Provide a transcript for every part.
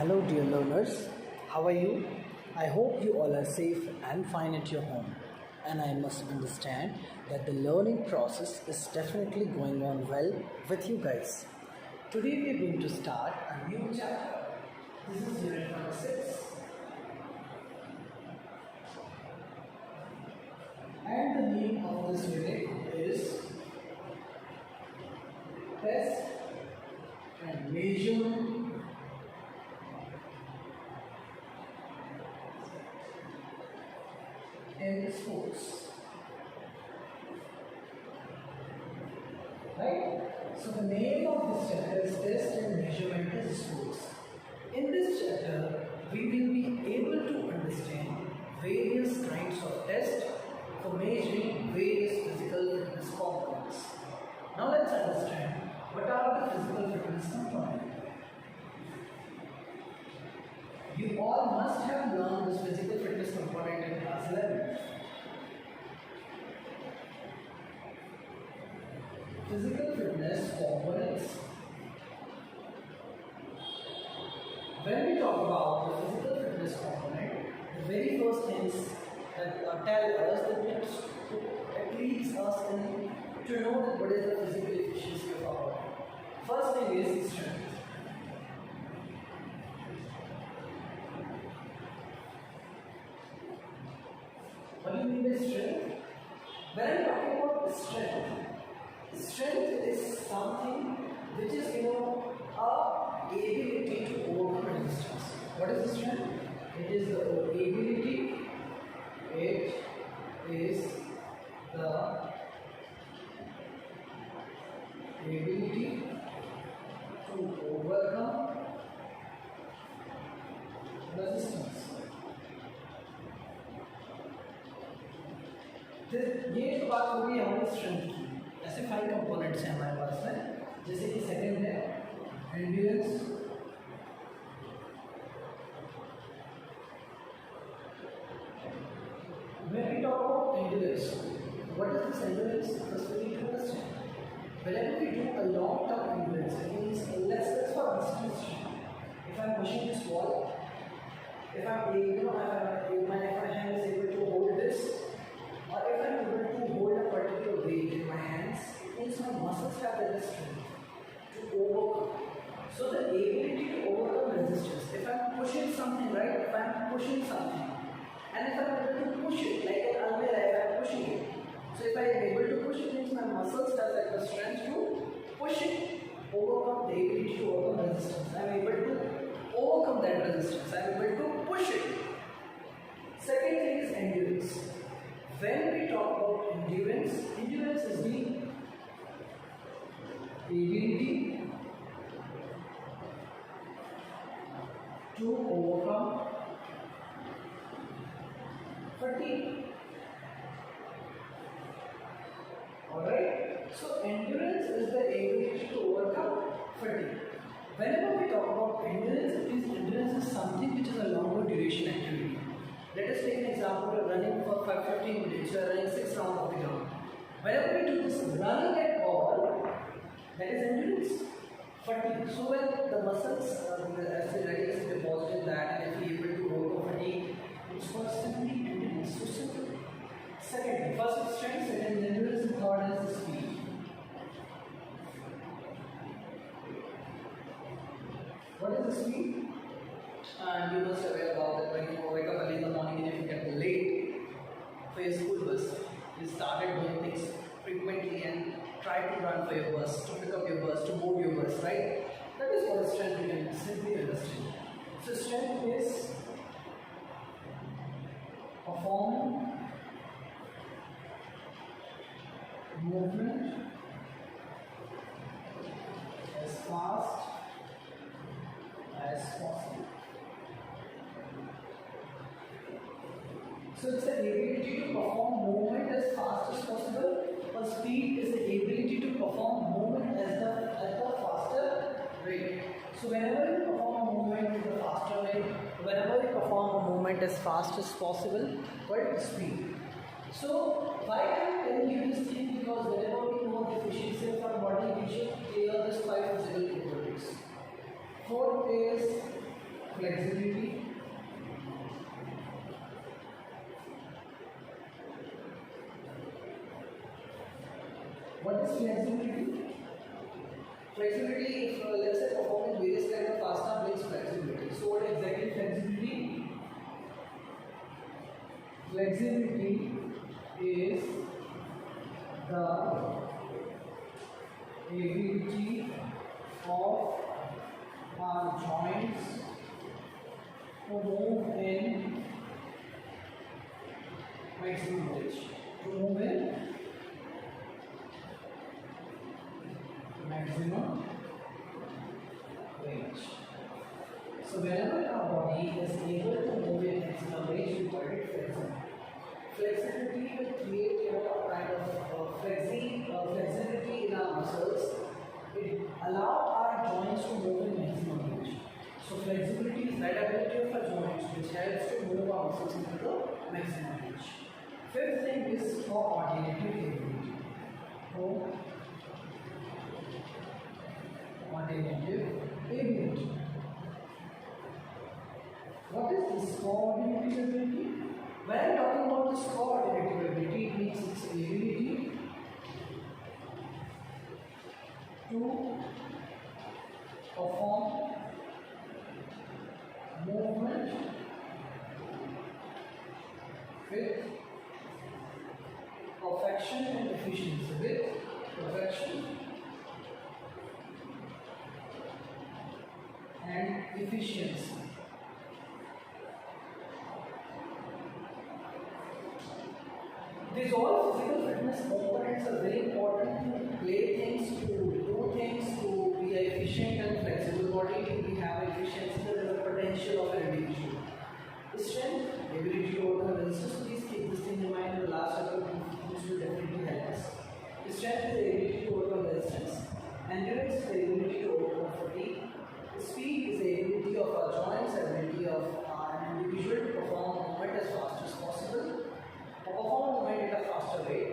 Hello, dear learners. How are you? I hope you all are safe and fine at your home. And I must understand that the learning process is definitely going on well with you guys. Today we are going to start a new chapter. This is unit number 6. And the name of this unit is Test and Measurement in sports. Right? So the name of this chapter is Test and Measurement in Sports. In this chapter, we will be able to understand various kinds of tests for measuring various physical fitness components. Now let's understand what are the physical fitness components. You all must have learned this physical fitness component in class 11. Physical fitness components. When we talk about the physical fitness component, the very first things that tell us that leads us to know that what is the physical efficiency of our body. First thing is strength. What do you mean by strength? When I'm talking about strength is something which is a ability to overcome resistance. What is the strength? It is the ability. It is the ability to overcome resistance. ये तो बात हो गई हमारी strength की. ऐसे 5 components हैं हमारे पास में, जैसे कि सेकंड है endurance, when we talk about endurance, what is this endurance? First we need to understand. Whenever we do a long term endurance, it means let's for instance, if I'm pushing this wall, if I'm if my hand is able to hold this, or if I'm able to hold a particular weight in my hands, it means my muscles have the strength to overcome. So the ability to overcome resistance. If I'm pushing something, right? If I'm pushing something, and if I'm able to push it, like an almirah, if I'm pushing it. So if I am able to push it, means my muscles have like the strength to push it, overcome the ability to overcome resistance. I am able to overcome that resistance. I am able to push it. Second thing is endurance. When we talk about endurance is the ability to overcome fatigue. Alright? So endurance is the ability to overcome fatigue. Whenever we talk about endurance is something which is a longer duration activity. Let us take an example of running for 15 minutes. You are running 6 rounds of the ground. Whenever we do this running at all, that is endurance. Fatigue. So when the muscles as deposit in that, and if we are able to overcome fatigue, it's called simply endurance. So simple. Second, first is strength, second is endurance, and third is the speed. What is the speed? And you must be aware about that when you wake up early in the morning and if you get late for your school bus, you started doing things frequently and try to run for your bus, to pick up your bus, to board your bus, right? That is what strength you can simply understand. So strength is performing movement as fast as possible. So it's the ability to perform movement as fast as possible, or speed is the ability to perform movement at the faster rate. So whenever you perform a movement at the faster rate, whenever you perform a movement as fast as possible, what is speed? So why am I telling you this thing? Because whenever we know the efficiency of our body, we should clear this 5 physical properties. Fourth is Flexibility. What is flexibility? Flexibility, if let's say performing various kind of asana brings flexibility. So what exactly flexibility? Flexibility is the ability of our joints to move in maximum range. To move in maximum range. So whenever our body is able to move in maximum range, we call it flexibility. Flexibility will create a kind of flexibility in our muscles. It allows our joints to move in maximum range. So flexibility is that ability of our joints which helps to move our muscles into the maximum range. Fifth thing is coordinative ability. Coordinative ability. What is this coordinative ability? When I am talking about this coordinative ability, it means its ability to perform movement with perfection and efficiency. With perfection and efficiency. These all physical fitness components are very important to play things, to do things, to be an efficient and flexible body, to have efficiency, there is a potential of an individual. Strength, ability to overcome resistance, please keep this thing in mind, the last couple of things will definitely help us. Strength is the ability to overcome resistance, endurance is the ability to overcome fatigue, speed is the ability of our joints, ability of an individual to perform movement as fast as possible. Perform movement at a faster rate.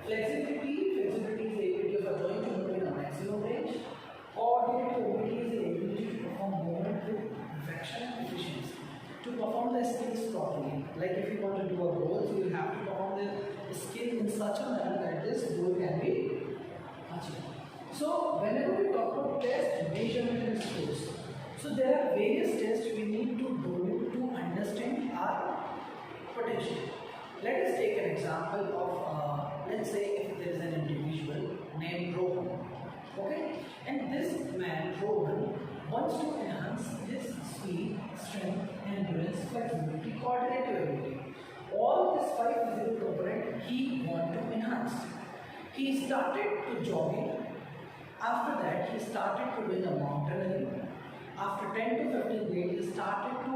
Flexibility is the ability of a joint to move in a maximum range. Coordinative ability is the ability to perform movement with perfection and efficiency. To perform the skills properly, like if you want to do a goal, so you have to perform the skill in such a manner that this goal can be achieved. So whenever we talk about test, measurement and scores, so there are various tests we need to do to understand our potential. Let us take an example of, let's say if there is an individual named Rohan, okay, and this man Rohan wants to enhance his speed, strength, endurance, flexibility, coordinative ability. All these 5 physical components he wants to enhance. He started to jogging. After that, he started to win a mountaineering. After 10 to 15 days, he started to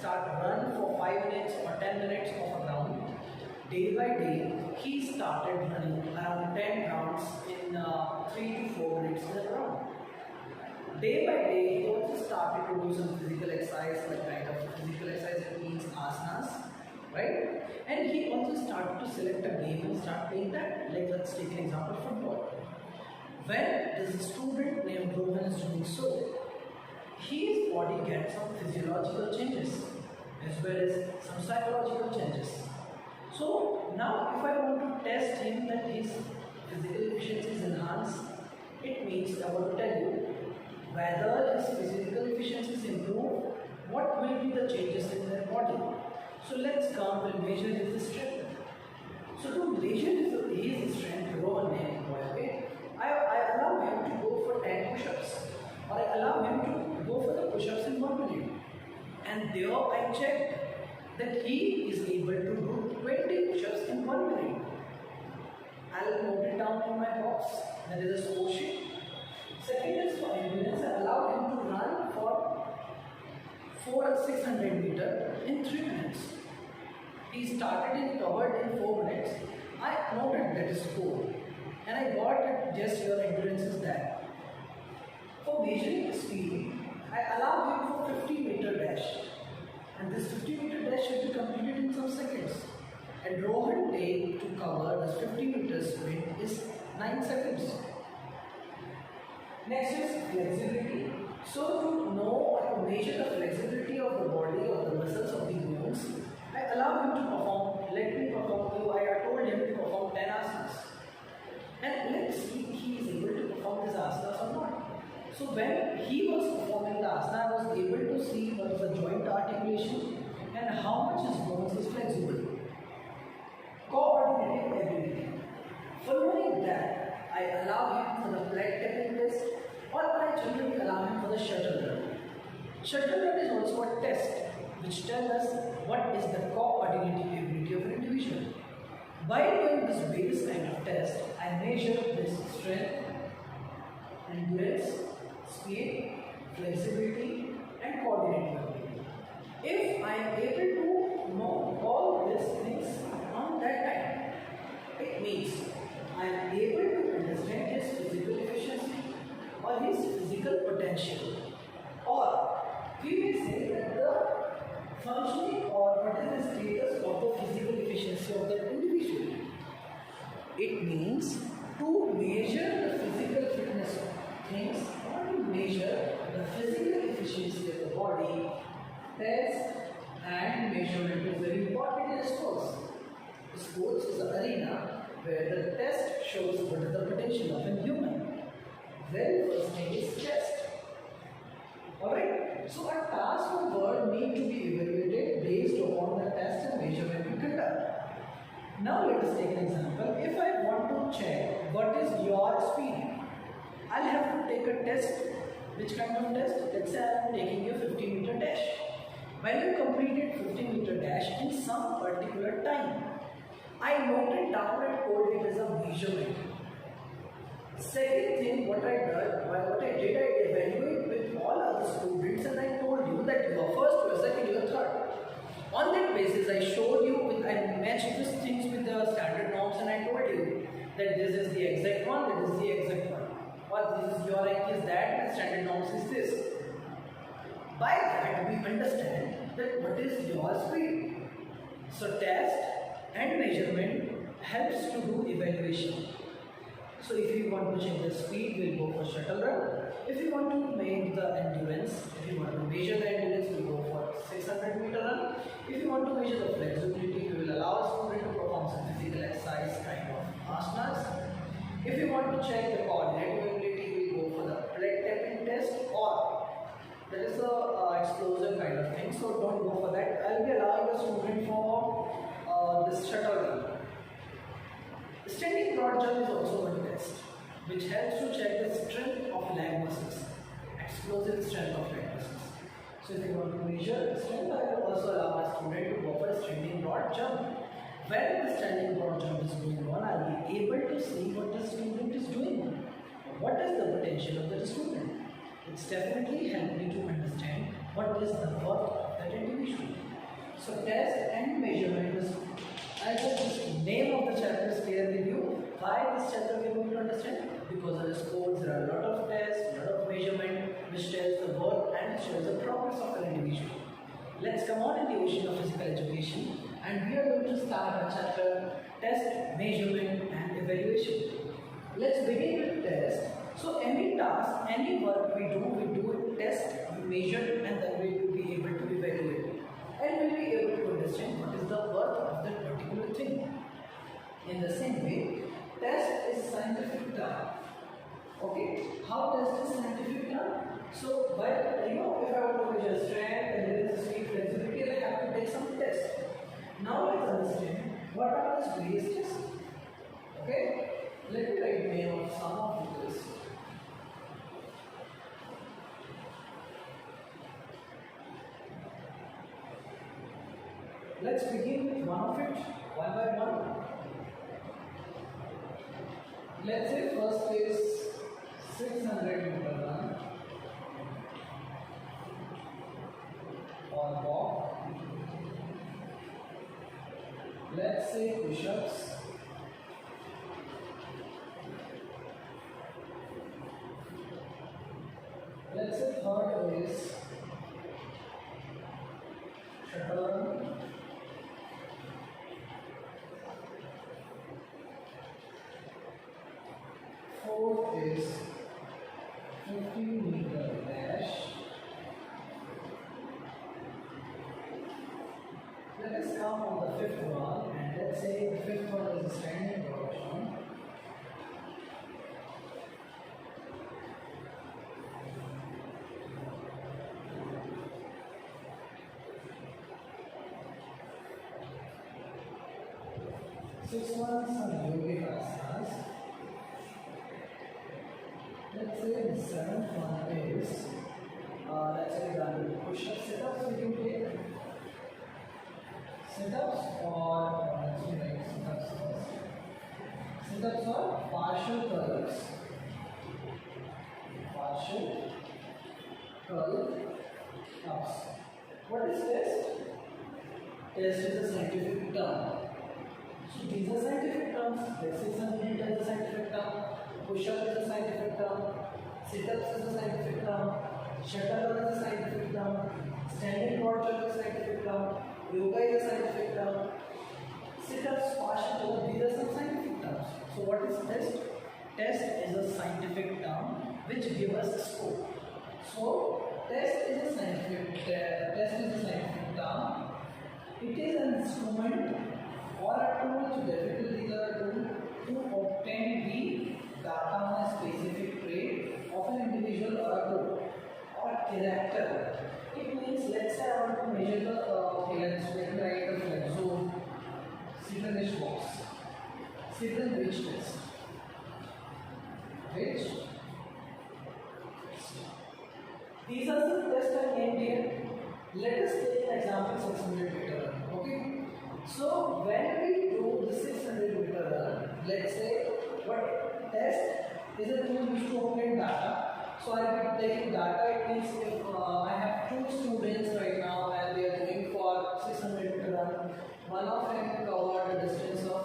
run for 5 minutes or 10 minutes of a round. Day by day, he started running around 10 rounds in 3 to 4 minutes in a round. Day by day, he also started to do some physical exercise, like kind of physical exercise that means asanas, right? And he also started to select a game and start playing that. Like let's take an example, football. When this student named Rohan is doing so, his body gets some physiological changes as well as some psychological changes. So now if I want to test him that his physical efficiency is enhanced, it means I want to tell you whether his physical efficiency is improved, what will be the changes in their body. So let's come and measure his strength. So to measure his strength, Rohan named boy, okay, I allow him to go for 10 push-ups, or I allow him to go for the push-ups in 1 minute. And there I checked that he is able to do 20 push-ups in 1 minute. I'll note it down in my box, that is a score sheet. Second is for endurance, I allow him to run for 4 or 600 meters in 3 minutes. He started and covered in 4 minutes. I noted that is score. And I got that just your endurance is that. For measuring the speed, I allow him for 50-meter dash. And this 50-meter dash should be completed in some seconds. And Rohan take to cover this 50-meter sprint is 9 seconds. Next is flexibility. So to know or to measure the flexibility So when he was performing the asana, I was able to see what is the joint articulation and how much his bones is flexible. Coordinating ability. Following that, I allow him for the flat tapping test, or I generally allow him for the shuttle run. Shuttle run is also a test which tells us what is the coordinating ability of an individual. By doing this various kind of test, I measure this strength, endurance, speed, flexibility, and coordinating ability. If I am able to know all these things on that time, it means I am able to understand his physical efficiency or his physical potential. Or we may say that the functioning or what is the status of the physical efficiency of the individual. It means to measure the physical fitness of things or to measure the physical efficiency of the body, test and measurement is very important in sports. Sports is an arena where the test shows what is the potential of a human. Very first thing is test. Alright, so a task or word need to be evaluated based upon the test and measurement we conduct. Now let us take an example. If I want to check what is your speed, I'll have to take a test. Which kind of test? Let's say I am taking a 50-meter dash. When you completed 50-meter dash in some particular time, I noted down and called it as a measurement. Second thing, what I did, I evaluated with all other students and I told you that you are first, you are second, you are third. On that basis, I showed you, I matched these things with the standard norms and I told you that this is the exact one, that is the exact one. Or this is your rank is that and standard norms is this. By that, we understand that what is your speed. So test and measurement helps to do evaluation. So if you want to check the speed, we will go for shuttle run. If you want to make the endurance, if you want to measure the endurance, we will go for 600-meter run. If you want to measure the flexibility, we will allow a student to perform some physical exercise kind of asanas. If you want to check the coordinating ability, we will go for the flat tapping test, or that is a explosive kind of thing. So don't go for that. I will be allowing the student for this shuttle run. Standing broad jump is also one test which helps to check the strength of leg muscles, explosive strength of leg muscles. So if you want to measure strength, I will also allow my student to go for a standing broad jump. When the standing broad jump is going on, I will be able to see what the student is doing. What is the potential of the student? It's definitely helped me to understand what is the worth of that individual. So test and measurement is, as the name of the chapter is clear with you. Why this chapter we are going to understand? Because in the sports there are a lot of tests, a lot of measurement which tells the worth and shows the progress of an individual. Let's come on in the ocean of physical education and we are going to start a chapter test, measurement and evaluation. Let's begin with test. So any task, any work we do test, we measure and then we will be able to evaluate. And we will be able to understand what is the worth of that particular thing. In the same way, test is scientific term. Okay, how test is scientific term? So, by if I want to measure strength, endurance, speed, flexibility, I have to take some tests. Now let's understand what are these various tests. Okay, let me write name of some of the tests. Let's begin with one of it, one by one. Let's say first is 600-meter run or walk. Let's say push-ups. Let's say third is shuttle run. Fourth is 50-meter dash. Let us come on the fifth one, and let's say the fifth one is a standing broad jump. Six months on yogic asanas. Let's say the seventh one is, let's say done push-up sit-ups we can take. Sit-ups or, let's say like sit-ups first. Sit-ups or partial curls. Partial curl ups. What is test? Test is a scientific term. So these are scientific terms. Flexion is a scientific term. Push-up is a scientific term. Sit-ups is a scientific term. Shuttle is a scientific term. Standing torture is a scientific term. Yoga is a scientific term. Sit-ups, partial, these are some scientific terms. So what is test? Test is a scientific term which gives us a score. So test is a scientific term. It is an instrument or a tool, typically the tool to obtain the data on a specific trait of an individual or a group or character. It means, let's say I want to measure the flexo, Seaton Rich box, Seaton Rich test, which these are some tests I named here. Let us take an example 600 meter run. Okay. So when we do the 600 meter run, let's say what test is a tool used to obtain data. So I will be taking data. It means if I have two students right now and they are going for 600 meter run, one of them covered a distance of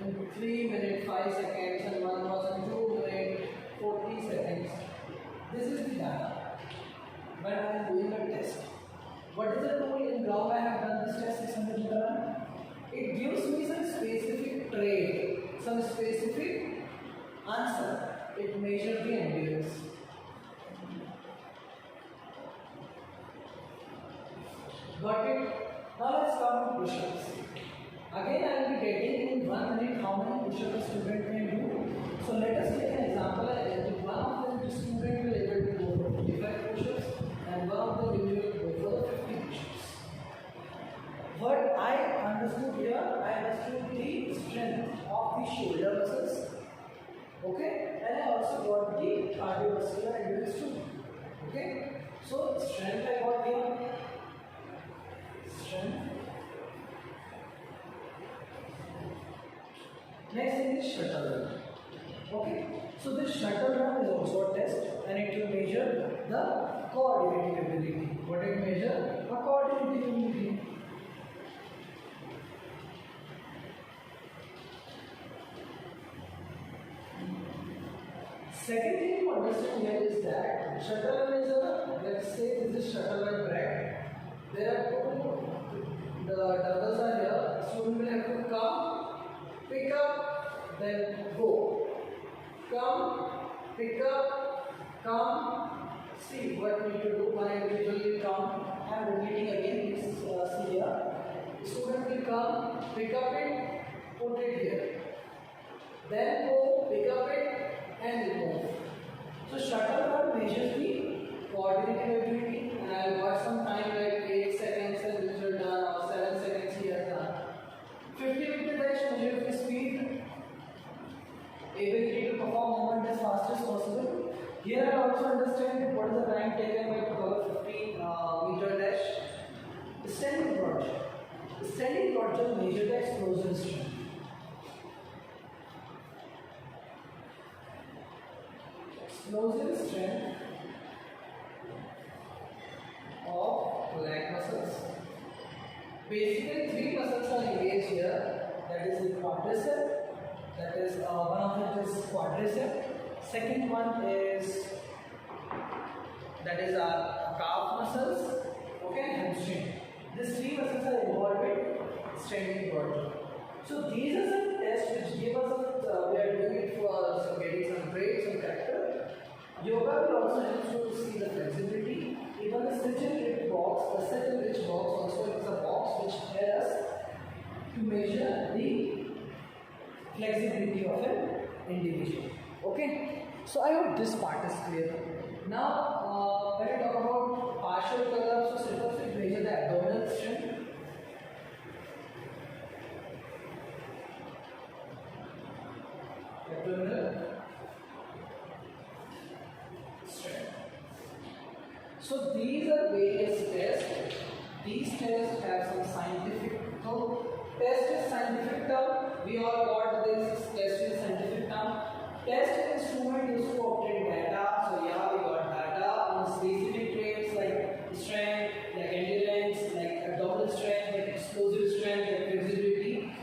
in 3 minutes 5 seconds and one was in 2 minutes 40 seconds. This is the data when I am doing a test. What is the tool in ground I have done this test 600 meter run? It gives me some specific trait, some specific answer. It measures the endurance. Got it? Now let's come to push-ups. Again I will be getting in 1 minute how many push-ups a student can do. So let us take an example. One of them the student will able to go for 45 push-ups and one of them will go for 50 push-ups. What I understood here, I understood the strength of the shoulder muscles. Okay, and I also got the cardiovascular endurance too. Okay, so strength I got here. Strength. Next thing is shuttle run. Okay, so this shuttle run is also a test and it will measure the coordinating ability. What it measure? A coordinating ability. Second thing to understand here is that shuttle run is a, let's say this is shuttle run track. There are two, the doubles are here. Student will have to come, pick up, then go. Come, pick up, come. See what we need to do. One individual will come. I am repeating again. This is see here. The student will come, pick up it, put it here. Then go, pick up it, and move. So shuttle run measures the coordinating ability, and I will got some time like 8 seconds and this will done or 7 seconds here done. 50 meter dash measures the speed, ability to perform movement as fast as possible. Here I also understand what is the time taken by to cover 50 meter dash. Standing broadside. Standing broadside measures the explosion strength. Explosive strength of leg muscles. Basically, three muscles are engaged here. That is the quadricep. That is one of them is quadricep. Second one is that is our calf muscles. Okay, hamstring. These three muscles are involved in standing broadside. So these are some tests which give us we are doing it for getting some traits, some character. Yoga will also help you to see the flexibility. Even the Seaton Rich box, the Seaton Rich box also is a box which helps us to measure the flexibility of an individual. Okay, so I hope this part is clear. Now, when we talk about partial curl-ups or sit-ups, we measure the abdominal strength. So these are various tests. These tests have some scientific. So test is scientific term. We all got this. Test is scientific term. Test is instrument used to obtain data. So yeah, we got data on specific traits like strength, like endurance, like abdominal strength, like explosive strength, like flexibility.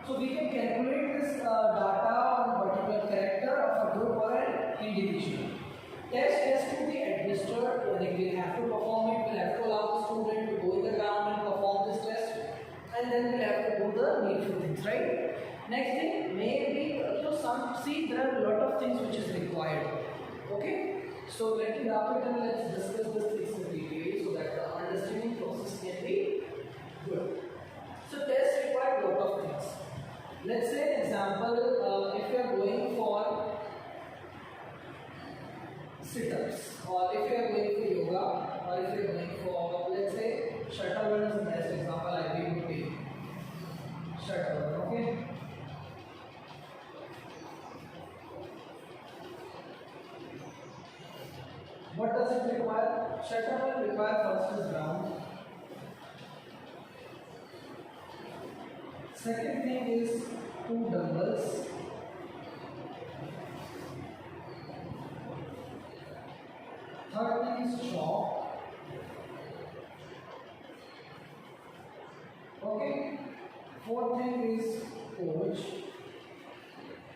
So we can calculate this data on particular character of a group or an individual. Test has to be administered, like we have to perform it, we'll have to allow the student to go in the ground and perform this test, and then we'll have to do the needful things, right? Next thing, maybe, there are a lot of things which is required, okay? So let me wrap it and let's discuss this things in detail so that the understanding process can be good. So tests require a lot of things. Let's say an example, if you are going for sit-ups, or if you are going for yoga, or if you are going for, let's say, shuttle run is the best example I will give you. Shuttle run, okay? What does it require? Shuttle run requires first is ground. Second thing is 2 dumbbells. Third thing is chalk. Okay. Fourth thing is coach,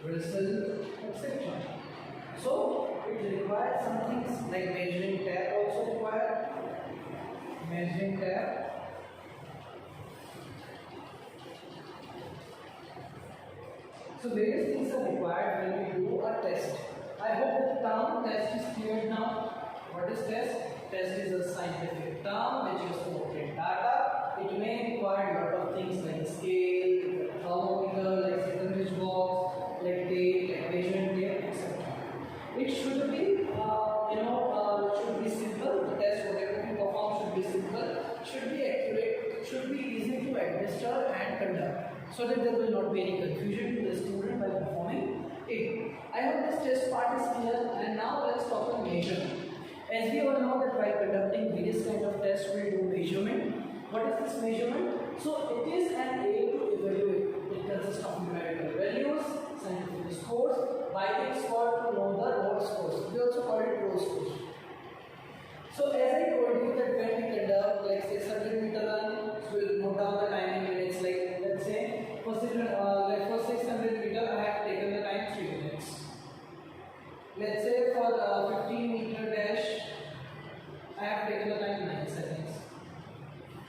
whistle, etc. So it requires some things like measuring tape also required. Measuring tape. So various things are required when we do a test. I hope the term test is clear now. What is test? Test is a scientific term which is to obtain data. It may require a lot of things like scale, thermometer, like Sandwich box, like tape, like measuring tape, etc. It should be, should be simple. The test, whatever we perform, should be simple, should be accurate, should be easy to administer and conduct, so that there will not be any confusion to the student by performing it. I hope this test part is clear, and now let's talk about measurement. As we all know that while conducting various kind of tests, we do measurement. What is this measurement? So it is an aid to evaluate. It consists of numerical values, scientific scores, by the score to know the road scores. We also call it road scores. So as I told you that when we conduct like 600 meter run, so we'll note down the time in minutes. Like let's say for 600 meter, I have taken the time 3 minutes. Let's say for 15 meter dash, I have taken the time 9 seconds.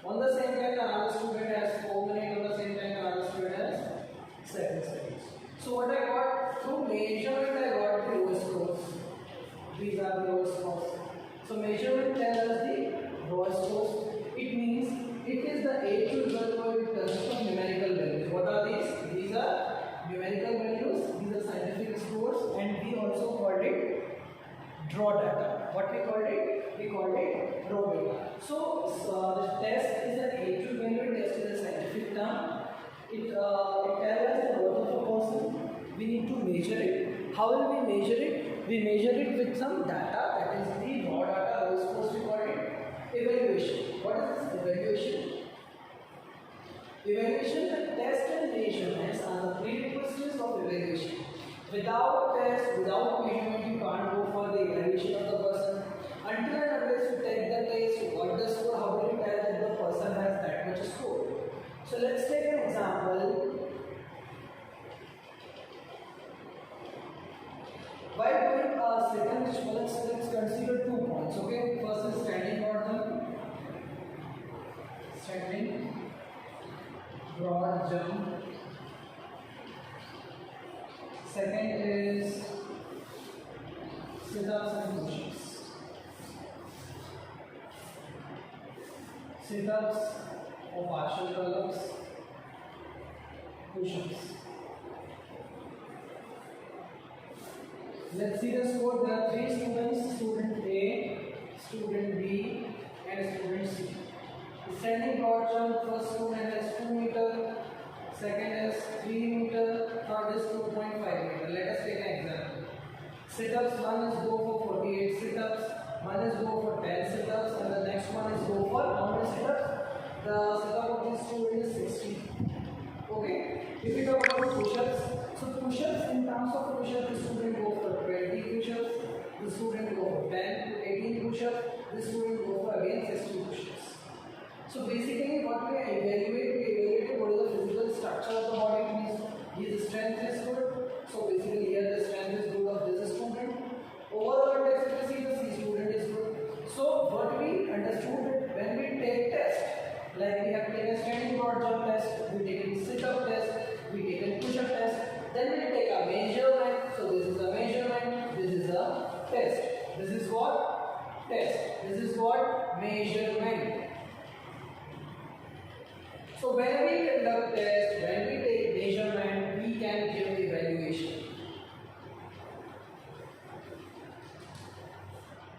On the same time, another student has 4 minutes. On the same time, another student has 7 seconds. So what I got through measurement, I got the lowest scores. These are the lowest scores. So measurement tells us the lowest scores. It means it is the aid to evaluate consists of numerical values. What are these? These are numerical values. These are scientific scores, and we also called it draw data. What we called it? We called it draw data. So the test is an aid to evaluate. Test is a scientific term. It tells us the worth of a person. We need to measure it. How will we measure it? We measure it with some data, that is the raw data. We are supposed to call it evaluation. What is this evaluation? Evaluation, the test and measurements are the prerequisites of evaluation. Without test, without measurement, you can't go for the evaluation of the person. Until and unless you take the test, you got the score, how will you tell that the person has that much score? So let's take an example. While doing a second, let's consider 2 points. Okay, first is standing order, standing, broad jump. Second is sit-ups and push-ups. Sit-ups or partial curl-ups, push-ups. Let's see the score. There are 3 students, student A, student B and student C. Standing broad jump, first student has 2 meter, second is 3 meter, third is 2.5 meter. Let us take an example. Sit-ups, one is go for 48 sit-ups, One is go for 10 sit-ups and the next one is go for how many sit-ups? The sit-up of this student is 60. Okay. If we talk about push-ups, so push-ups in terms of push-ups, the student go for 20 push-ups, the student go for 10 to 18 push-ups, the student go for again 60 push-ups. So basically what we evaluate what is the physical structure of the body, means his strength is good. So basically here the strength is good of this student. Overall efficiency the C student is good. So what we understood that when we take test, like we have taken standing broad jump test, we taken sit up test, we taken push up test, then we take a measurement. So this is a measurement, this is a test. This is what? Test. This is what? Measurement. So when we conduct test, when we take measurement, we can give evaluation.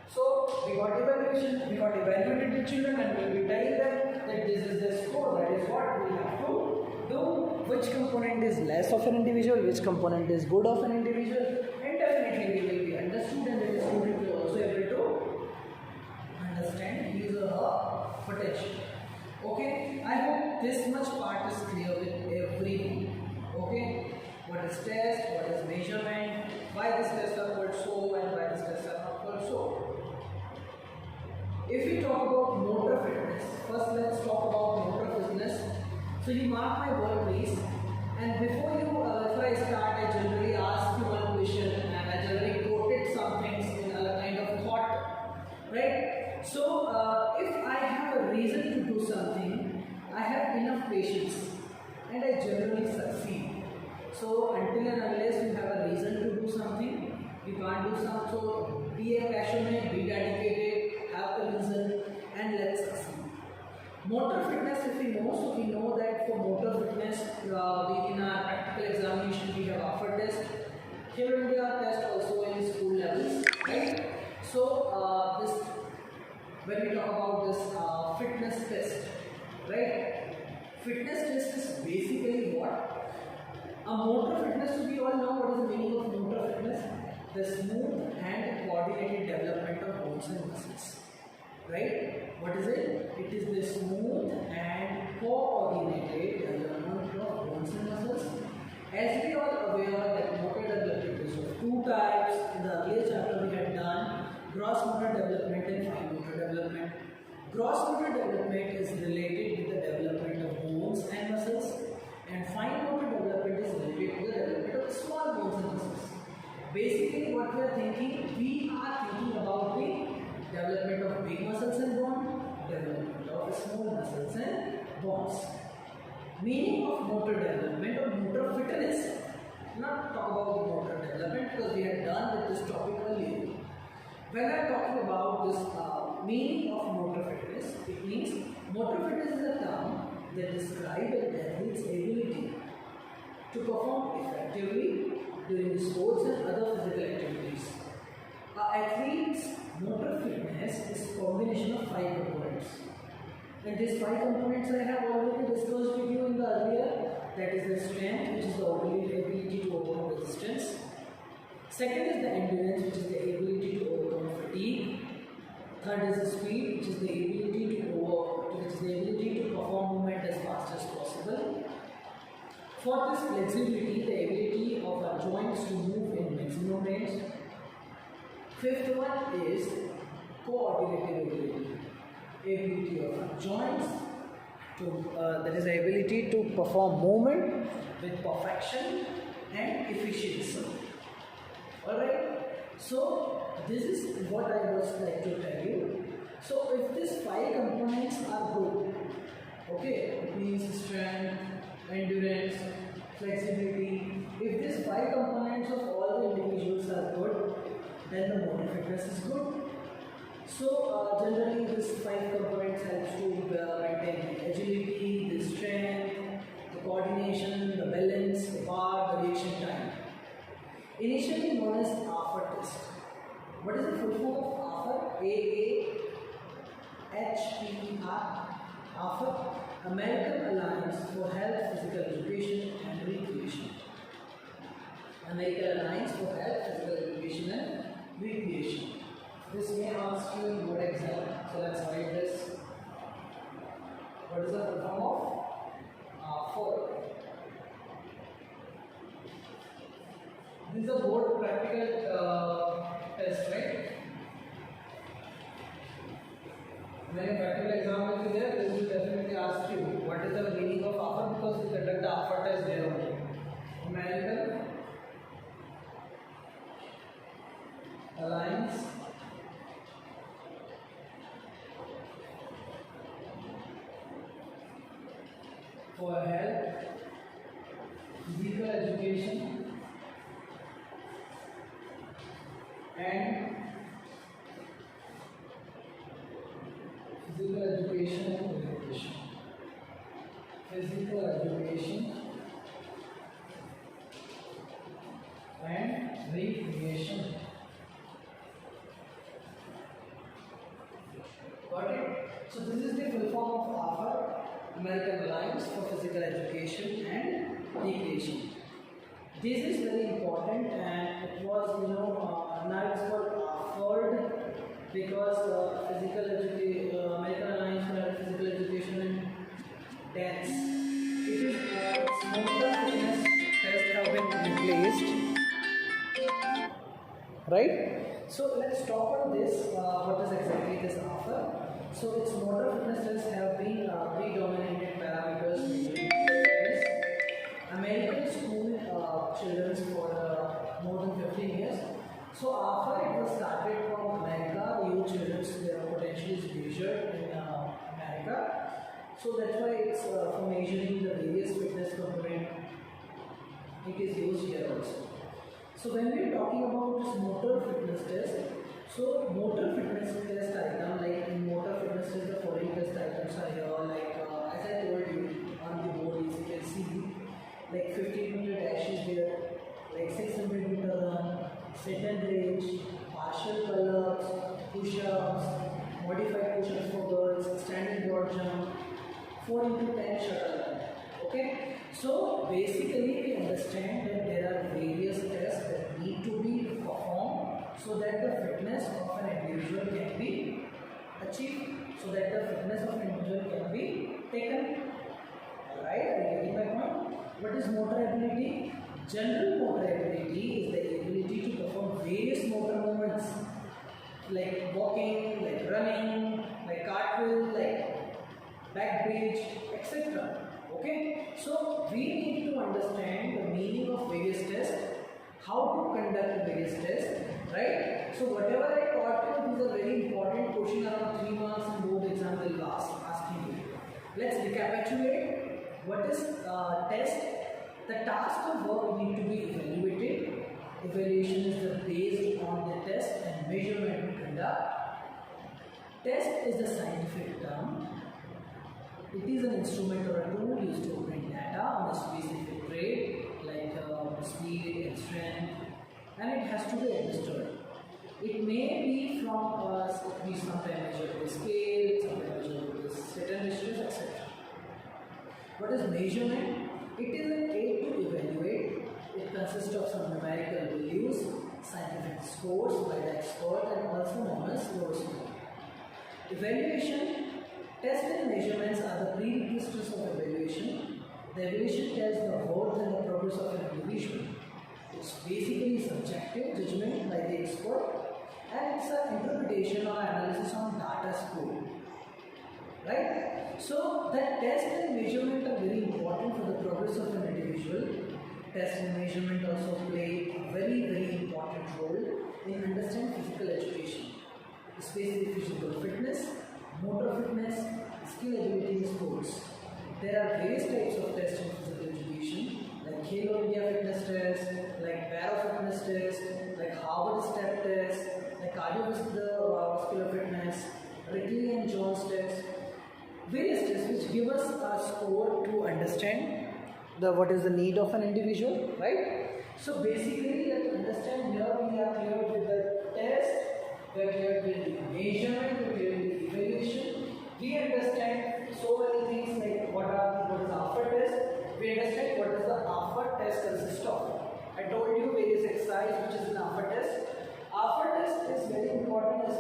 So we got evaluation, we got evaluated the children and we will tell them that this is the score, that is what we have to do, which component is less of an individual, which component is good of an individual, and definitely we will be understood and the student will also able to understand his or her potential. Okay, I hope this much part is clear with everyone. Okay, what is test, what is measurement, why this test are called so and why this test are not called so. If we talk about motor fitness, first let's talk about motor fitness. So you mark my word please, and before I start, I generally ask you one question and I generally quoted some things in a kind of thought, right? So if I have a reason to do something, I have enough patience and I generally succeed. So until and unless you have a reason to do something, you can't do something. So be a passionate, be dedicated, have a reason and let's succeed. Motor fitness, if we know, so we know that for motor fitness, in our practical examination we have offered test. Here in India test also in school levels, right? So this, when we talk about this fitness test, right? Fitness test is basically what? A motor fitness, so we all know what is the meaning of motor fitness. The smooth and coordinated development of bones and muscles. Right? What is it? It is the smooth and coordinated development of bones and muscles. As we are aware that motor development is of two types. In the earlier chapter we had done gross motor development and fine motor development. Gross motor development is related with the development of bones and muscles, and fine motor development is related to the development of small bones and muscles. Basically what we are thinking about the development of big muscles and bone, development of small muscles and bones. Meaning of motor development or motor fitness. Not talk about the motor development because we had done with this topic earlier. When I am talking about this meaning of motor fitness, it means motor fitness is a term that describes an athlete's ability to perform effectively during sports and other physical activities. An athlete's motor fitness is a combination of 5 components. And these 5 components I have already discussed with you in the earlier. That is the strength, which is the ability to overcome resistance. Second is the endurance, which is the ability to overcome fatigue. Third is the speed, which is the ability to perform movement as fast as possible. Fourth is flexibility, the ability of our joints to move in maximum range. Fifth one is coordinated ability of our joints to that is the ability to perform movement with perfection and efficiency. Alright, so this is what I was like to tell you. So if these 5 components are good, okay, it means strength, endurance, flexibility. If these 5 components of all the individuals are good, then the motor fitness is good. So generally these 5 components helps to maintain the agility, the strength, the coordination, the balance, the power, the reaction time. Initially known as AFR test. What is the full form of AFR? AAHPER. AFR, American Alliance for Health, Physical Education and Recreation. American Alliance for Health, Physical Education and Recreation. This may ask you in board exam. So let's write this. What is the full form of 4? This is a board practical test, right? When a practical exam will be there, they will definitely ask you what is the meaning of offer, because we conduct the offer test there only. Numerical alliance for health, physical education, and physical education and recreation. Physical education and recreation. Got it? So this is the full form of our American Alliance for Physical Education and Recreation. This is very important, and it was, now it's called offered because American Alliance for Physical Education and Dance. It is smoker fitness tests have been replaced, right? So let's talk on this. What is exactly this offer? So its motor fitness tests have been predominated parameters measuring fitness. American school children for more than 15 years. So after it was started from America, youth children their potential is measured in America. So that's why it's for measuring the various fitness component. It is used here also. So when we are talking about this motor fitness test, so motor fitness test item, like in motor fitness test, the following test items are here, like as I told you on the board, you can see like 15-meter dash is there, like 600-meter run, set and range, partial pull-ups, push-ups, modified push-ups for girls, standing broad jump, 4 into 10 shuttle run. Okay, so basically we understand that there are various tests that need to be performed so that the fitness of an individual can be achieved, so that the fitness of an individual can be taken. Alright, are you getting my point? What is motor ability? General motor ability is the ability to perform various motor movements like walking, like running, like cartwheel, like back bridge, etc. Okay, so we need to understand the meaning of various tests, how to conduct various tests, right? So whatever I taught you, these are very important question around 3 marks in board exam will asking you. Let's recapitulate. What is test? The task of work need to be evaluated. Evaluation is based on the test and measurement we conduct. Test is the scientific term. It is an instrument or a tool used to obtain data on a specific trait like speed and strength, and it has to be understood. It may be from us, it may sometimes measured with scale, sometimes measured with certain ratios, etc. What is measurement? It is an aid to evaluate. It consists of some numerical values, scientific scores by the expert, and also known as score score. Evaluation. Tests and measurements are the prerequisites of evaluation. The evaluation tells the worth and the progress of an individual. It's basically subjective judgment by the expert, and it's an interpretation or analysis on data score. Right? So that test and measurement are very important for the progress of an individual. Test and measurement also play a very important role in understanding physical education, especially physical fitness, motor fitness, skill agility in sports. There are various types of tests in physical education, like Khelo India fitness test, like Para fitness test, like Harvard step test, like cardiovascular fitness, Ridley and Jones test. Various tests which give us a score to understand what is the need of an individual, right? So basically, let's understand here we are clear with the test, we are clear with the measurement, we are clear with the evaluation. We understand so many things like what is the offer test. We understand what does the offer test consist of. I told you various exercise which is an offer test. Offer test is very important as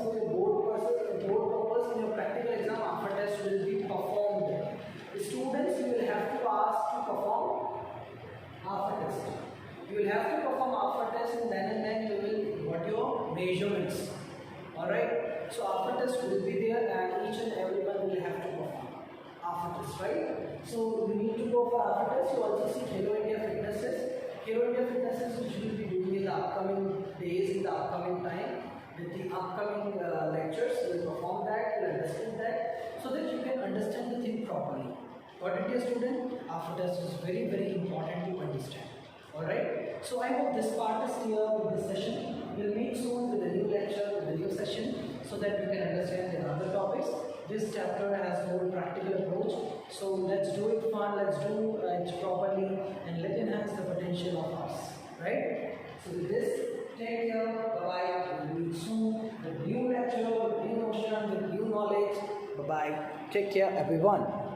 So after test will be there and each and everyone will have to perform after test, right? So you need to go for after test. You also see Hello India Fitness Test. Hello India Fitness Test which we will be doing in the upcoming days, in the upcoming time, with the upcoming lectures. You will perform that, you will understand that, so that you can understand the thing properly. Got it, dear student? After test is very, very important to understand. Alright, so I hope this part is clear with this session. We'll meet soon with a new lecture, with a new session, so that we can understand the other topics. This chapter has more practical approach, so let's do it fun, let's do it properly, and let's enhance the potential of us. Right? So with this, take care, bye-bye. We'll meet soon with new lecture, with new notion, with new knowledge. Bye-bye. Take care, everyone.